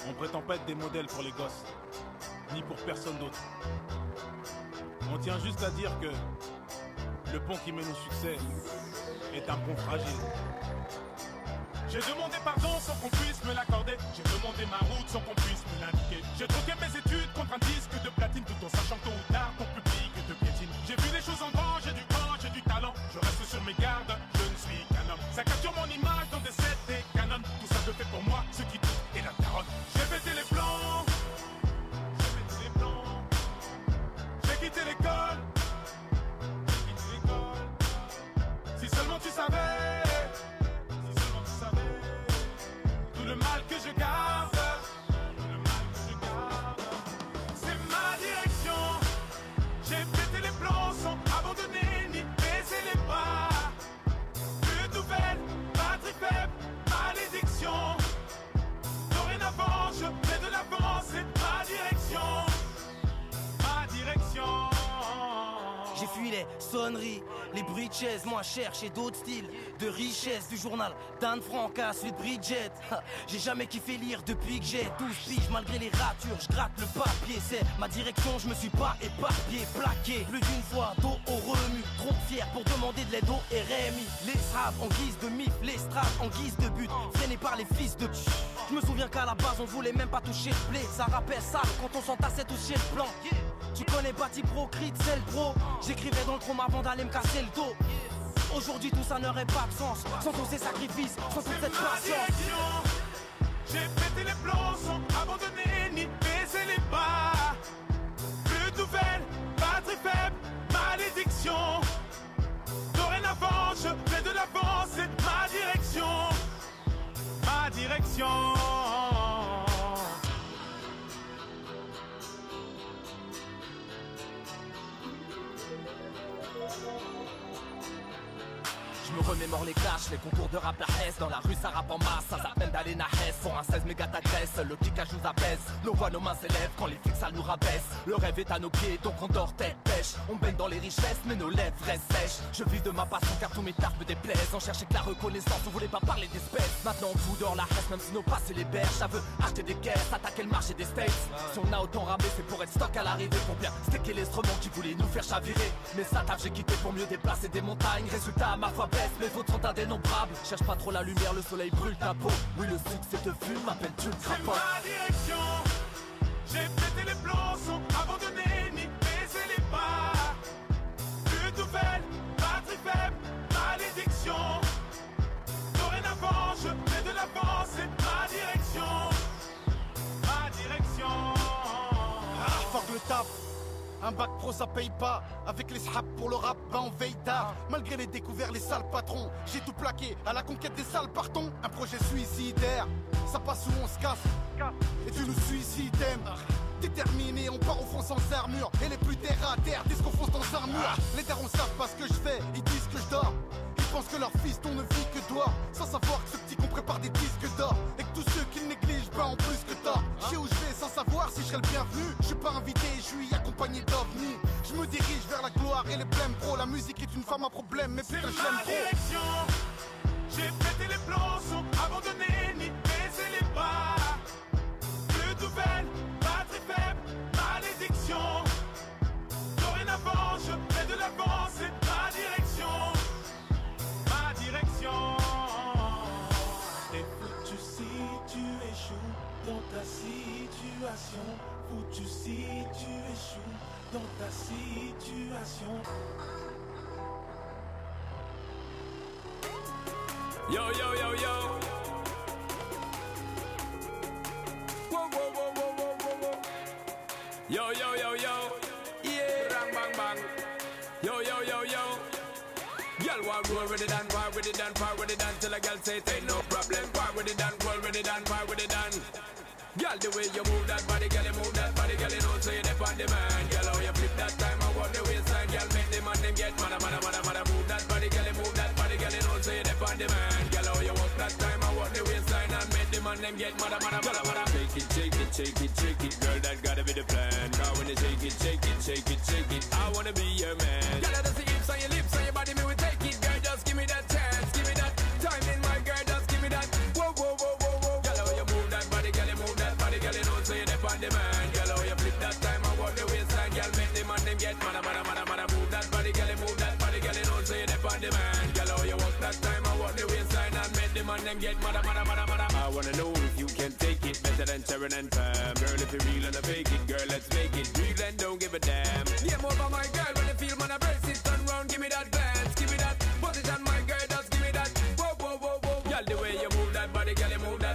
On prétend pas être des modèles pour les gosses, ni pour personne d'autre. On tient juste à dire que le pont qui mène au succès est un pont fragile. J'ai demandé pardon sans qu'on puisse me l'accorder. J'ai demandé ma route sans qu'on puisse me l'indiquer. J'ai troqué mes études contre un disque de platine, tout en sachant tôt ou tard ton public te piétine. J'ai vu les choses en grand, j'ai du temps, j'ai du talent. Je reste sur mes gardes, je ne suis qu'un homme. Ça capture mon image dans des sets, des canons. Tout ça je fais pour moi, ce qui doute et la taronne. J'ai pété les plombs, j'ai pété les plombs. J'ai quitté l'école, j'ai quitté l'école. Si seulement tu savais, le mal que je garde, le mal que je garde, c'est ma direction. J'ai pété les plombs sans abandonner ni baisser les bras. Plus de nouvelles, batterie faible, malédiction. Dorénavant, je fais de l'avant, c'est ma direction. Ma direction. J'ai fui les sonneries, les bruits de chaises, moi chercher d'autres styles de richesse du journal d'Anne Frank à celui de Bridget. J'ai jamais kiffé lire depuis que j'ai 12 piges, malgré les ratures, je gratte le papier. C'est ma direction, je me suis pas éparpillé, plaqué plus d'une fois, dos au remue. Trop fier pour demander de l'aide au RMI. Les straves en guise de mif, les straves en guise de but, freinés par les fils de tch. Je me souviens qu'à la base on voulait même pas toucher le blé. Ça rappelle ça quand on s'entassait tous chez le plan. Tu connais Bati Pro, Crit, c'est le pro. J'écrivais dans le chrome avant d'aller me casser le dos. Aujourd'hui tout ça n'aurait pas de sens sans tous ces sacrifices, sans toute cette patience. J'ai pété les plombs sans abandonner ni baisser les bras. Plus de nouvelles, batterie faible, malédiction. Dorénavant je fais de l'avant, c'est ma direction. Ma direction. Je me remémore les clashs, les concours de rap la Hesse. Dans la rue ça rappe en masse, ça peine d'aller na Hesse. Pour un 16 méga t'agresse, le cliquage nous apaise. Nos voix, nos mains s'élèvent quand les flics ça nous rabaisse. Le rêve est à nos pieds, donc on dort tête pêche. On baigne dans les richesses, mais nos lèvres restent sèches. Je vis de ma passion car tous mes tarpes me déplaisent. On cherchait que la reconnaissance, on voulait pas parler d'espèces. Maintenant on fout dehors la Hesse, même si nos passés les berges. Ça veut acheter des caisses, attaquer le marché des States. Si on a autant ramé, c'est pour être stock à l'arrivée. Pour bien sticker l'instrument qui voulait nous faire chavirer. Mais ça taf, j'ai quitté pour mieux déplacer des montagnes. Résultat, ma foi baisse, mes vôtres sont indénombrables. Cherche pas trop la lumière, le soleil brûle ta peau. Oui, le succès te fume, m'appelle-tu le crapaud. C'est ma direction. J'ai pété les plombs sans abandonner ni baisser les bras. Plus de nouvelles, batterie faible, malédiction. Dorénavant, je fais de l'avant, c'est ma direction. Ma direction. Fuck le taf. Un bac pro ça paye pas. Avec les sraps pour le rap, ben on veille tard. Malgré les découvertes, les sales patrons, j'ai tout plaqué à la conquête des sales partons. Un projet suicidaire, ça passe ou on se casse. Et tu nous suicides, déterminé, on part au front sans armure. Et les plus terre à terre disent qu'on fonce dans un mur. Les darons savent pas ce que je fais, ils disent que je dors. Ils pensent que leur fils ne vit que dehors. Sans savoir que ce petit qu'on prépare des disques d'or. Et que tous ceux qui le négligent, ben en plus que tort. Je sais où je vais sans savoir si je serai le bienvenu. Je suis pas invité, je suis accompagné d'ovnis. Je me dirige vers la gloire et les blèmes pro. La musique est une femme à problème, mais putain je l'aime trop. Direction. J'ai pété les plombs sans abandonner ni baisser les bras. Plus de nouvelles, batterie faible, malédiction. Dorénavant, je fais de l'avant, c'est ma direction. Ma direction. T'es foutu si tu échoues dans ta situation. Foutu si tu échoues dans ta situation. Yo, yo, yo, yo. Whoa, whoa, whoa, whoa, whoa, whoa, whoa. Yo, yo, yo, yo. Yeah. Bang, bang, bang. Yo, yo, yo, yo. Girl, want roll with it and par with it and par with it and till a girl say it ain't no problem. Par with it and roll with it and par with it and. Girl, the way you move that body, girl, you move that body, girl, you know so you dip on the man. Girl, how you flip that time, I want the waistline, girl, make the man them get mad, mad, mad, mad. Move that body, girl, you move that body, girl, you know so you dip on the man. Girl, how you walk that time, I want the waistline and make the man them get mad, mad, mad, mad. Shake it, shake it, shake it, shake it, girl, that gotta be the plan. Cause when you shake it, shake it, shake it, shake it, I wanna be your man. Girl, that's the hips on your lips, on your body, me will take it, girl, just give me that chance, give me that time in my girl, just give me that. Whoa, whoa, whoa, whoa, whoa. Girl, how you move that body, girl, you move that body. on demand. Girl, how you flip that time and walk the waistline. Girl, make the man them get mad. Move that body, girl, move that body, girl, you know so you dip on demand. Girl, how you walk that time and walk the waistline and make the man them get mad. I wanna know if you can take it better than Sharon and Pam. Girl, if you real and I fake it, girl, let's make it real and don't give a damn. Game over, my girl, when you feel man, I brace it, turn round, give me that glance, give me that position, my girl, just give me that. Whoa, whoa, whoa, whoa. Girl, the way you move that body, girl, you move that